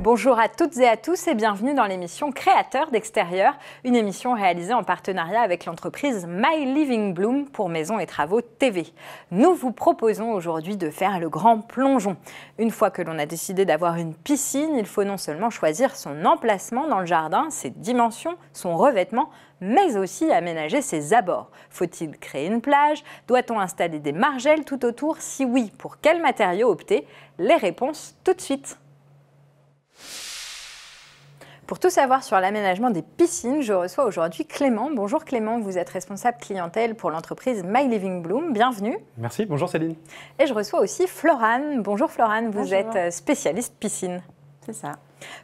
Bonjour à toutes et à tous et bienvenue dans l'émission Créateurs d'extérieur, une émission réalisée en partenariat avec l'entreprise My Living Bloom pour Maisons et Travaux TV. Nous vous proposons aujourd'hui de faire le grand plongeon. Une fois que l'on a décidé d'avoir une piscine, il faut non seulement choisir son emplacement dans le jardin, ses dimensions, son revêtement, mais aussi aménager ses abords. Faut-il créer une plage? Doit-on installer des margelles tout autour? Si oui, pour quels matériaux opter? Les réponses tout de suite. Pour tout savoir sur l'aménagement des piscines, je reçois aujourd'hui Clément. Bonjour Clément, vous êtes responsable clientèle pour l'entreprise My Living Bloom. Bienvenue. Merci, bonjour Céline. Et je reçois aussi Florane. Bonjour Florane, vous êtes spécialiste piscine. C'est ça.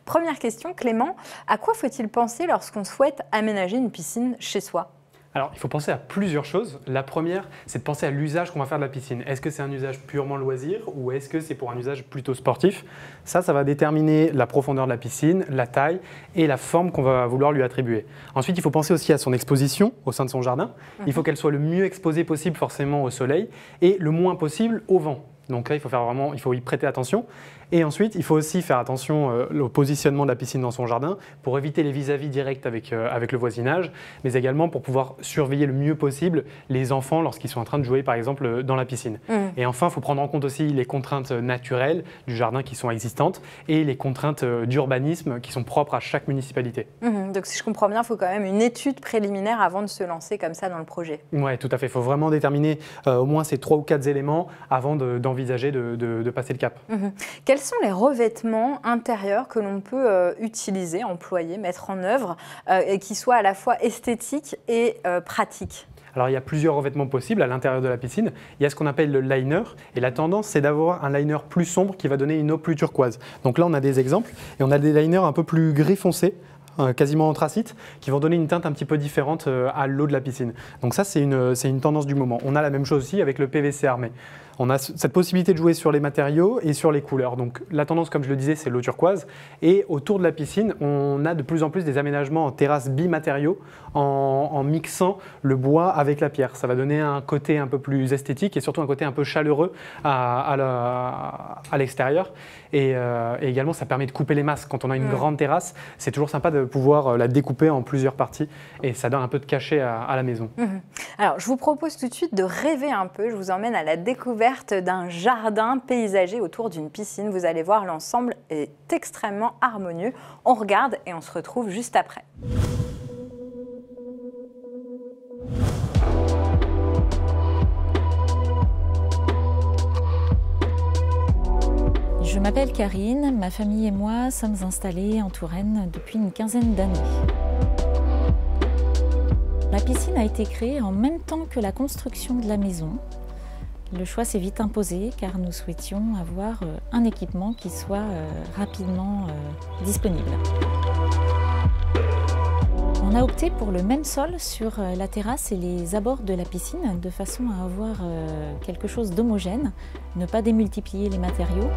Première question, Clément, à quoi faut-il penser lorsqu'on souhaite aménager une piscine chez soi ? Alors, il faut penser à plusieurs choses. La première, c'est de penser à l'usage qu'on va faire de la piscine. Est-ce que c'est un usage purement loisir ou est-ce que c'est pour un usage plutôt sportif? Ça va déterminer la profondeur de la piscine, la taille et la forme qu'on va vouloir lui attribuer. Ensuite, il faut penser aussi à son exposition au sein de son jardin. Il faut qu'elle soit le mieux exposée possible forcément au soleil et le moins possible au vent. Donc là, il faut y prêter attention. Et ensuite, il faut aussi faire attention au positionnement de la piscine dans son jardin pour éviter les vis-à-vis directs avec le voisinage, mais également pour pouvoir surveiller le mieux possible les enfants lorsqu'ils sont en train de jouer, par exemple, dans la piscine. Et enfin, il faut prendre en compte aussi les contraintes naturelles du jardin qui sont existantes et les contraintes d'urbanisme qui sont propres à chaque municipalité. Donc si je comprends bien, il faut quand même une étude préliminaire avant de se lancer comme ça dans le projet. Oui, tout à fait. Il faut vraiment déterminer au moins ces 3 ou 4 éléments avant d'envisager de passer le cap. Quels sont les revêtements intérieurs que l'on peut utiliser, employer, mettre en œuvre et qui soient à la fois esthétiques et pratiques ? Alors, il y a plusieurs revêtements possibles à l'intérieur de la piscine. Il y a ce qu'on appelle le liner. Et la tendance, c'est d'avoir un liner plus sombre qui va donner une eau plus turquoise. Donc là, on a des exemples. Et on a des liners un peu plus gris foncé, quasiment anthracite, qui vont donner une teinte un petit peu différente à l'eau de la piscine. Donc ça, c'est une tendance du moment. On a la même chose aussi avec le PVC armé. On a cette possibilité de jouer sur les matériaux et sur les couleurs. Donc la tendance, comme je le disais, c'est l'eau turquoise. Et autour de la piscine, on a de plus en plus des aménagements en terrasse bimatériaux en mixant le bois avec la pierre. Ça va donner un côté un peu plus esthétique et surtout un côté un peu chaleureux à l'extérieur. Et également, ça permet de couper les masses. Quand on a une grande terrasse, c'est toujours sympa de pouvoir la découper en plusieurs parties et ça donne un peu de cachet à la maison. Alors, je vous propose tout de suite de rêver un peu. Je vous emmène à la découverte d'un jardin paysager autour d'une piscine. Vous allez voir, l'ensemble est extrêmement harmonieux. On regarde et on se retrouve juste après. Je m'appelle Karine, ma famille et moi sommes installés en Touraine depuis une quinzaine d'années. La piscine a été créée en même temps que la construction de la maison. Le choix s'est vite imposé car nous souhaitions avoir un équipement qui soit rapidement disponible. On a opté pour le même sol sur la terrasse et les abords de la piscine de façon à avoir quelque chose d'homogène, ne pas démultiplier les matériaux.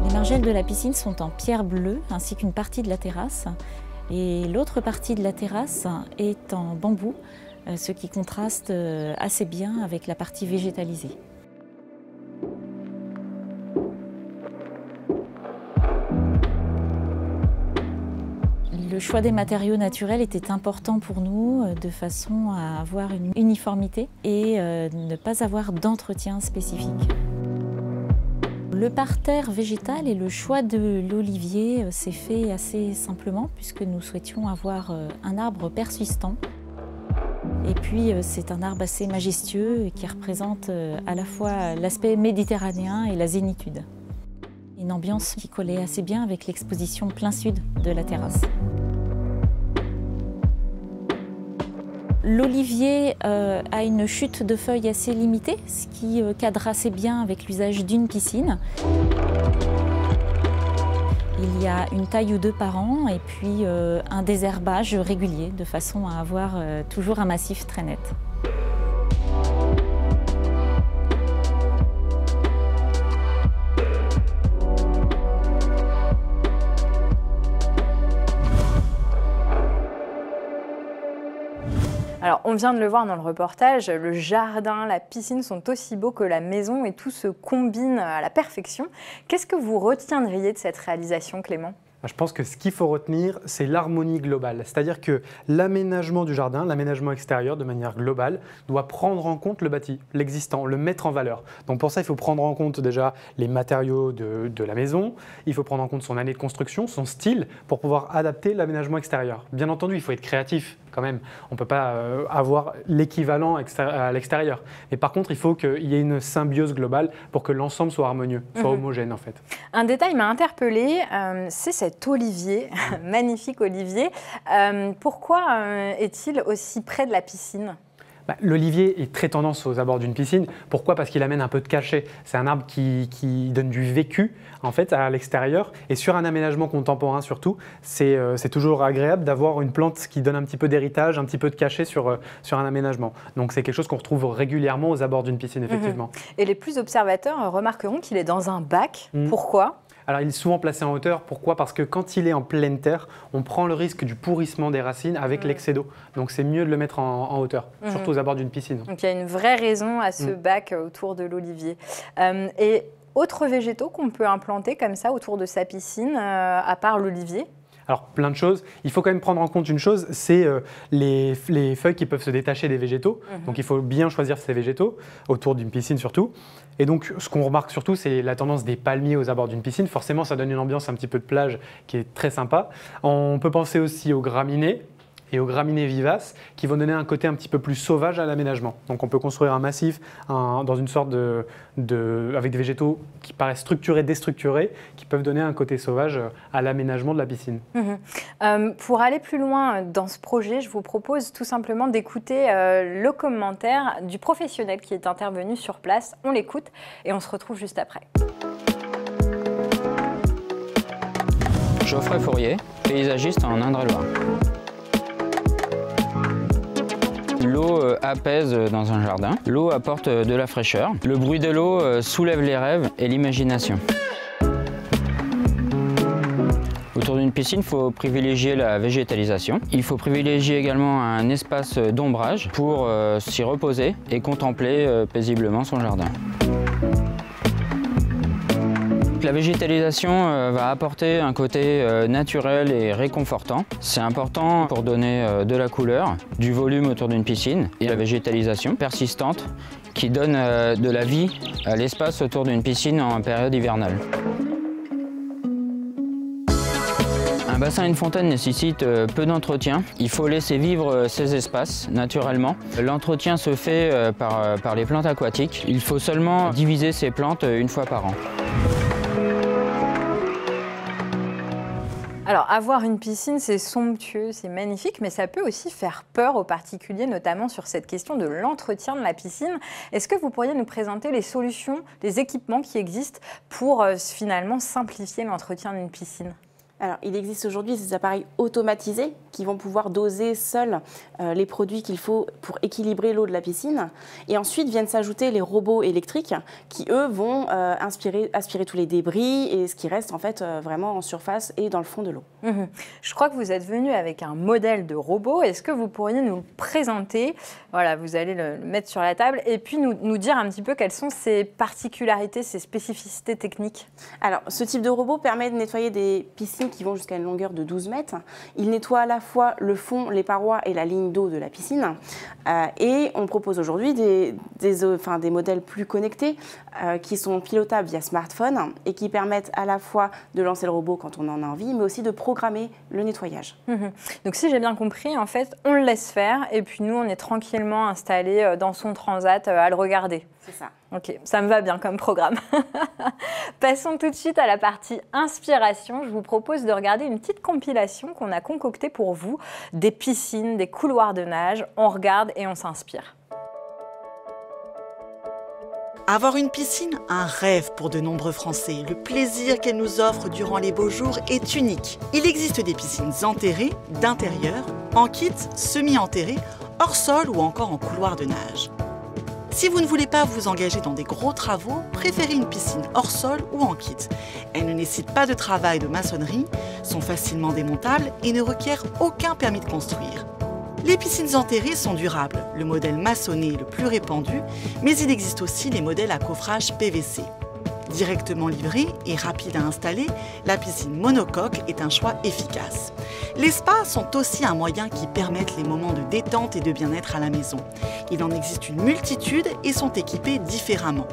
Les margelles de la piscine sont en pierre bleue ainsi qu'une partie de la terrasse et l'autre partie de la terrasse est en bambou, ce qui contraste assez bien avec la partie végétalisée. Le choix des matériaux naturels était important pour nous de façon à avoir une uniformité et ne pas avoir d'entretien spécifique. Le parterre végétal et le choix de l'olivier s'est fait assez simplement puisque nous souhaitions avoir un arbre persistant. Et puis c'est un arbre assez majestueux qui représente à la fois l'aspect méditerranéen et la zénitude. Une ambiance qui collait assez bien avec l'exposition plein sud de la terrasse. L'olivier a une chute de feuilles assez limitée, ce qui cadre assez bien avec l'usage d'une piscine. Il y a une taille ou deux par an et puis un désherbage régulier de façon à avoir toujours un massif très net. Alors, on vient de le voir dans le reportage, le jardin, la piscine sont aussi beaux que la maison et tout se combine à la perfection. Qu'est-ce que vous retiendriez de cette réalisation, Clément ? Je pense que ce qu'il faut retenir, c'est l'harmonie globale. C'est-à-dire que l'aménagement du jardin, l'aménagement extérieur de manière globale, doit prendre en compte le bâti, l'existant, le mettre en valeur. Donc pour ça, il faut prendre en compte déjà les matériaux de la maison, il faut prendre en compte son année de construction, son style, pour pouvoir adapter l'aménagement extérieur. Bien entendu, il faut être créatif quand même. On ne peut pas avoir l'équivalent à l'extérieur. Mais par contre, il faut qu'il y ait une symbiose globale pour que l'ensemble soit harmonieux, soit homogène en fait. Un détail m'a interpellée, c'est cet olivier, magnifique olivier. Pourquoi est-il aussi près de la piscine ? L'olivier est très tendance aux abords d'une piscine. Pourquoi ? Parce qu'il amène un peu de cachet. C'est un arbre qui donne du vécu en fait, à l'extérieur. Et sur un aménagement contemporain surtout, c'est toujours agréable d'avoir une plante qui donne un petit peu d'héritage, un petit peu de cachet sur un aménagement. Donc c'est quelque chose qu'on retrouve régulièrement aux abords d'une piscine, effectivement. Et les plus observateurs remarqueront qu'il est dans un bac. Pourquoi ? Alors, il est souvent placé en hauteur. Pourquoi ? Parce que quand il est en pleine terre, on prend le risque du pourrissement des racines avec l'excès d'eau. Donc, c'est mieux de le mettre en hauteur, surtout aux abords d'une piscine. Donc, il y a une vraie raison à ce bac autour de l'olivier. Et autres végétaux qu'on peut implanter comme ça autour de sa piscine, à part l'olivier ? Alors, plein de choses. Il faut quand même prendre en compte une chose, c'est les feuilles qui peuvent se détacher des végétaux. Donc, il faut bien choisir ces végétaux, autour d'une piscine surtout. Et donc, ce qu'on remarque surtout, c'est la tendance des palmiers aux abords d'une piscine. Forcément, ça donne une ambiance un petit peu de plage qui est très sympa. On peut penser aussi aux graminées et aux graminées vivaces qui vont donner un côté un petit peu plus sauvage à l'aménagement. Donc on peut construire un massif dans une sorte avec des végétaux qui paraissent structurés, déstructurés, qui peuvent donner un côté sauvage à l'aménagement de la piscine. Pour aller plus loin dans ce projet, je vous propose tout simplement d'écouter le commentaire du professionnel qui est intervenu sur place. On l'écoute et on se retrouve juste après. Geoffrey Fourier, paysagiste en Indre-et-Loire. L'eau apaise dans un jardin, l'eau apporte de la fraîcheur, le bruit de l'eau soulève les rêves et l'imagination. Autour d'une piscine, il faut privilégier la végétalisation. Il faut privilégier également un espace d'ombrage pour s'y reposer et contempler paisiblement son jardin. La végétalisation va apporter un côté naturel et réconfortant. C'est important pour donner de la couleur, du volume autour d'une piscine et la végétalisation persistante qui donne de la vie à l'espace autour d'une piscine en période hivernale. Un bassin et une fontaine nécessitent peu d'entretien. Il faut laisser vivre ces espaces naturellement. L'entretien se fait par les plantes aquatiques. Il faut seulement diviser ces plantes une fois par an. Alors, avoir une piscine, c'est somptueux, c'est magnifique, mais ça peut aussi faire peur aux particuliers, notamment sur cette question de l'entretien de la piscine. Est-ce que vous pourriez nous présenter les solutions, les équipements qui existent pour finalement simplifier l'entretien d'une piscine ? Alors, il existe aujourd'hui des appareils automatisés qui vont pouvoir doser seuls les produits qu'il faut pour équilibrer l'eau de la piscine. Et ensuite viennent s'ajouter les robots électriques qui, eux, vont aspirer tous les débris et ce qui reste en fait vraiment en surface et dans le fond de l'eau. Je crois que vous êtes venu avec un modèle de robot. Est-ce que vous pourriez nous le présenter ? Voilà, vous allez le mettre sur la table et puis nous dire un petit peu quelles sont ses particularités, ses spécificités techniques. Alors, ce type de robot permet de nettoyer des piscines qui vont jusqu'à une longueur de 12 mètres. Il nettoie à la fois le fond, les parois et la ligne d'eau de la piscine. Et on propose aujourd'hui des modèles plus connectés qui sont pilotables via smartphone et qui permettent à la fois de lancer le robot quand on en a envie, mais aussi de programmer le nettoyage. Donc si j'ai bien compris, en fait, on le laisse faire et puis nous, on est tranquillement installés dans son transat à le regarder. C'est ça. Ok, ça me va bien comme programme. Passons tout de suite à la partie inspiration. Je vous propose de regarder une petite compilation qu'on a concoctée pour vous, des piscines, des couloirs de nage. On regarde et on s'inspire. Avoir une piscine, un rêve pour de nombreux Français. Le plaisir qu'elle nous offre durant les beaux jours est unique. Il existe des piscines enterrées, d'intérieur, en kit, semi-enterrées, hors sol ou encore en couloir de nage. Si vous ne voulez pas vous engager dans des gros travaux, préférez une piscine hors sol ou en kit. Elles ne nécessitent pas de travail de maçonnerie, sont facilement démontables et ne requièrent aucun permis de construire. Les piscines enterrées sont durables, le modèle maçonné est le plus répandu, mais il existe aussi les modèles à coffrage PVC. Directement livrée et rapide à installer, la piscine monocoque est un choix efficace. Les spas sont aussi un moyen qui permettent les moments de détente et de bien-être à la maison. Il en existe une multitude et sont équipés différemment.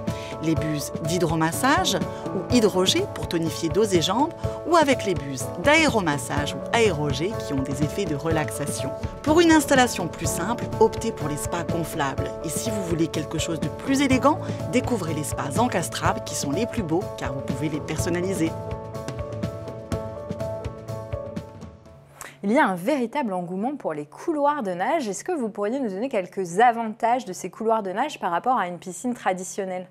Les buses d'hydromassage ou hydrogé pour tonifier dos et jambes, ou avec les buses d'aéromassage ou aérogé qui ont des effets de relaxation. Pour une installation plus simple, optez pour les spas gonflables. Et si vous voulez quelque chose de plus élégant, découvrez les spas encastrables qui sont les plus beaux car vous pouvez les personnaliser. Il y a un véritable engouement pour les couloirs de nage. Est-ce que vous pourriez nous donner quelques avantages de ces couloirs de nage par rapport à une piscine traditionnelle ?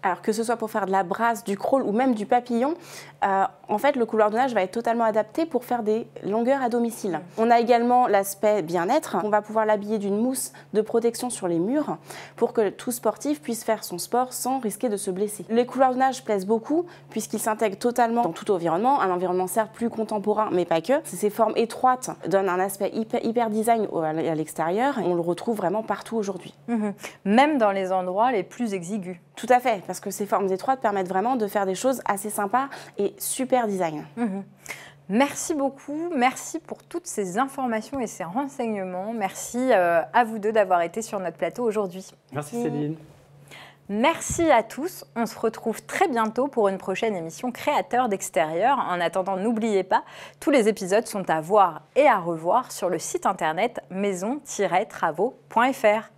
Alors que ce soit pour faire de la brasse, du crawl ou même du papillon, en fait le couloir de nage va être totalement adapté pour faire des longueurs à domicile. On a également l'aspect bien-être. On va pouvoir l'habiller d'une mousse de protection sur les murs pour que tout sportif puisse faire son sport sans risquer de se blesser. Les couloirs de nage plaisent beaucoup puisqu'ils s'intègrent totalement dans tout environnement, un environnement certes plus contemporain mais pas que. Ces formes étroites donnent un aspect hyper design à l'extérieur et on le retrouve vraiment partout aujourd'hui. Même dans les endroits les plus exigus. Tout à fait, parce que ces formes étroites permettent vraiment de faire des choses assez sympas et super design. Merci beaucoup, merci pour toutes ces informations et ces renseignements. Merci à vous deux d'avoir été sur notre plateau aujourd'hui. Merci Céline. Merci à tous, on se retrouve très bientôt pour une prochaine émission Créateurs d'extérieur. En attendant, n'oubliez pas, tous les épisodes sont à voir et à revoir sur le site internet maison-travaux.fr.